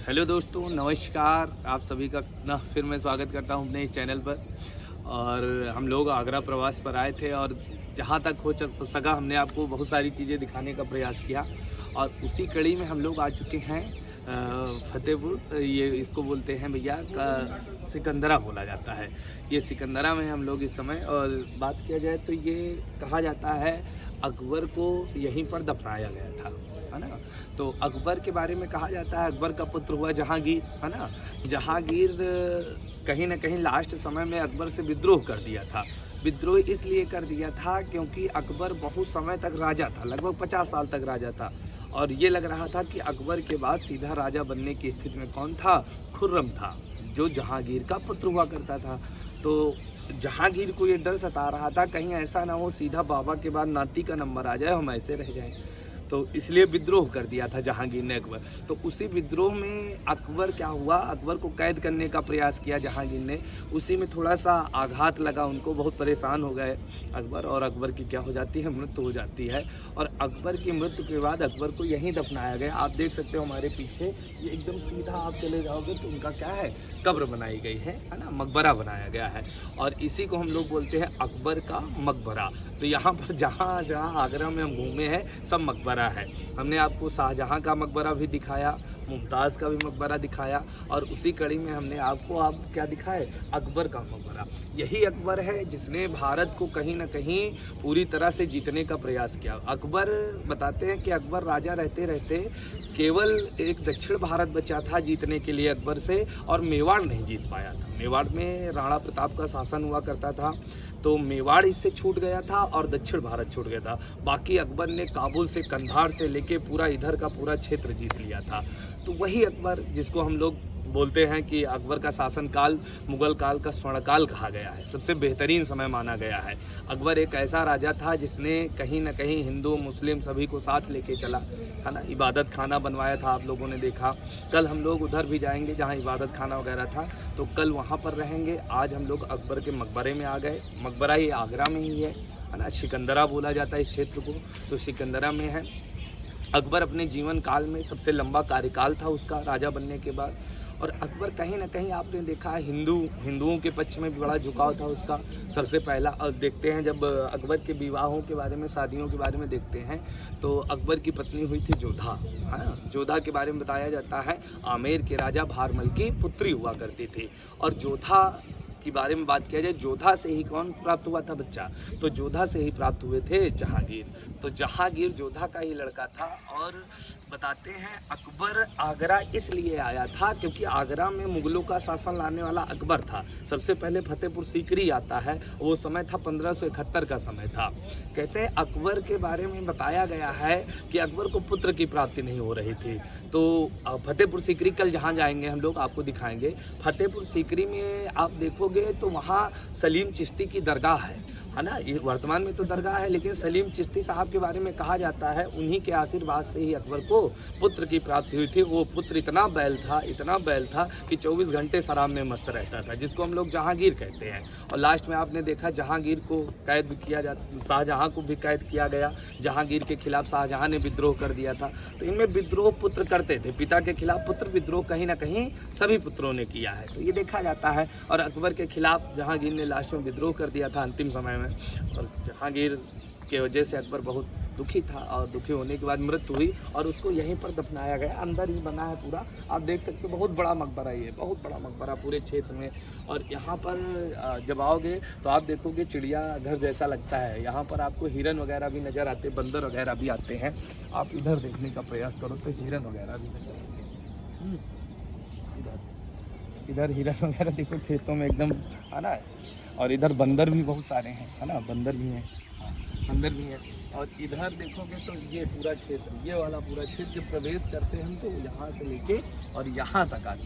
Hello दोस्तों, नमस्कार। आप सभी का ना फिर मैं स्वागत करता हूं अपने इस चैनल पर। और हम लोग आगरा प्रवास पर आए थे और जहां तक हो सका हमने आपको बहुत सारी चीज़ें दिखाने का प्रयास किया। और उसी कड़ी में हम लोग आ चुके हैं फतेहपुर। ये इसको बोलते हैं भैया सिकंदरा बोला जाता है। ये सिकंदरा में हम लोग इस समय, और बात किया जाए तो ये कहा जाता है अकबर को यहीं पर दफनाया गया था, है ना। तो अकबर के बारे में कहा जाता है अकबर का पुत्र हुआ जहांगीर, है ना। जहांगीर कहीं ना कहीं लास्ट समय में अकबर से विद्रोह कर दिया था। विद्रोह इसलिए कर दिया था क्योंकि अकबर बहुत समय तक राजा था, लगभग 50 साल तक राजा था। और ये लग रहा था कि अकबर के बाद सीधा राजा बनने की स्थिति में कौन था? खुर्रम था, जो जहांगीर का पुत्र हुआ करता था। तो जहांगीर को ये डर सता रहा था कहीं ऐसा ना हो सीधा बाबा के बाद नाती का नंबर आ जाए, हम ऐसे रह जाएं। तो इसलिए विद्रोह कर दिया था जहांगीर ने अकबर। तो उसी विद्रोह में अकबर क्या हुआ, अकबर को कैद करने का प्रयास किया जहांगीर ने। उसी में थोड़ा सा आघात लगा उनको, बहुत परेशान हो गए अकबर। और अकबर की क्या हो जाती है? मृत्यु हो जाती है। और अकबर की मृत्यु के बाद अकबर को यहीं दफनाया गया। आप देख सकते हो हमारे पीछे, ये एकदम सीधा आप चले जाओगे तो उनका क्या है? कब्र बनाई गई है ना, मकबरा बनाया गया है। और इसी को हम लोग बोलते हैं अकबर का मकबरा। तो यहाँ पर जहाँ जहाँ आगरा में हम घूमे हैं सब मकबरा है। हमने आपको शाहजहाँ का मकबरा भी दिखाया, मुमताज़ का भी मकबरा दिखाया, और उसी कड़ी में हमने आपको क्या दिखाए? अकबर का मकबरा। यही अकबर है जिसने भारत को कहीं ना कहीं पूरी तरह से जीतने का प्रयास किया। अकबर बताते हैं कि अकबर राजा रहते रहते केवल एक दक्षिण भारत बचा था जीतने के लिए अकबर से, और मेवाड़ नहीं जीत पाया था। मेवाड़ में राणा प्रताप का शासन हुआ करता था, तो मेवाड़ इससे छूट गया था और दक्षिण भारत छूट गया था। बाकी अकबर ने काबुल से, कंधार से लेके पूरा इधर का पूरा क्षेत्र जीत लिया था। तो वही अकबर जिसको हम लोग बोलते हैं कि अकबर का शासनकाल मुगल काल का स्वर्णकाल कहा गया है, सबसे बेहतरीन समय माना गया है। अकबर एक ऐसा राजा था जिसने कहीं ना कहीं हिंदू मुस्लिम सभी को साथ लेके चला, है ना। इबादत खाना बनवाया था, आप लोगों ने देखा। कल हम लोग उधर भी जाएंगे जहाँ इबादत खाना वगैरह था, तो कल वहाँ पर रहेंगे। आज हम लोग अकबर के मकबरे में आ गए। मकबरा ये आगरा में ही है ना। सिकंदरा बोला जाता है इस क्षेत्र को, तो सिकंदरा में है। अकबर अपने जीवन काल में सबसे लंबा कार्यकाल था उसका राजा बनने के बाद। और अकबर कहीं ना कहीं आपने देखा है हिंदुओं के पक्ष में भी बड़ा झुकाव था उसका सबसे पहला। और देखते हैं जब अकबर के विवाहों के बारे में, शादियों के बारे में देखते हैं, तो अकबर की पत्नी हुई थी जोधा, है ना। जोधा के बारे में बताया जाता है आमेर के राजा भारमल की पुत्री हुआ करती थी। और जोधा के बारे में बात किया जाए, जोधा से ही कौन प्राप्त हुआ था बच्चा? तो जोधा से ही प्राप्त हुए थे जहांगीर। तो जहांगीर जोधा का ही लड़का था। और बताते हैं अकबर आगरा इसलिए आया था क्योंकि आगरा में मुगलों का शासन लाने वाला अकबर था। सबसे पहले फतेहपुर सीकरी आता है, वो समय था 1571 का समय था। कहते हैं अकबर के बारे में बताया गया है कि अकबर को पुत्र की प्राप्ति नहीं हो रही थी। तो फतेहपुर सीकरी कल जहाँ जाएंगे हम लोग आपको दिखाएंगे। फतेहपुर सीकरी में आप देखोगे तो वहाँ सलीम चिश्ती की दरगाह है ना। ये वर्तमान में तो दरगाह है, लेकिन सलीम चिश्ती साहब के बारे में कहा जाता है उन्हीं के आशीर्वाद से ही अकबर को पुत्र की प्राप्ति हुई थी। वो पुत्र इतना बैल था कि 24 घंटे शराब में मस्त रहता था, जिसको हम लोग जहांगीर कहते हैं। और लास्ट में आपने देखा जहांगीर को कैद भी किया जाता, शाहजहाँ को भी कैद किया गया। जहांगीर के खिलाफ शाहजहाँ ने विद्रोह कर दिया था। तो इनमें विद्रोह पुत्र करते थे, पिता के खिलाफ पुत्र विद्रोह कहीं ना कहीं सभी पुत्रों ने किया है, तो ये देखा जाता है। और अकबर के खिलाफ जहांगीर ने लास्ट में विद्रोह कर दिया था अंतिम समय में। और जहांगीर के वजह से अकबर बहुत दुखी था, और दुखी होने के बाद मृत्यु हुई और उसको यहीं पर दफनाया गया। अंदर ही बना है पूरा, आप देख सकते हो। बहुत बड़ा मकबरा, ये बहुत बड़ा मकबरा पूरे क्षेत्र में। और यहाँ पर जब आओगे तो आप देखोगे चिड़िया घर जैसा लगता है। यहाँ पर आपको हिरन वगैरह भी नज़र आते, बंदर वगैरह भी आते हैं। आप इधर देखने का प्रयास करो तो हिरन वगैरह भी नजर आते हैं। इधर हिरन वगैरह देखो खेतों में एकदम, है ना। और इधर बंदर भी बहुत सारे हैं, है ना। बंदर भी हैं, हाँ बंदर भी हैं। और इधर देखोगे तो ये पूरा क्षेत्र, ये वाला पूरा क्षेत्र जब प्रवेश करते हैं हम तो यहाँ से लेके और यहाँ तक आते हैं।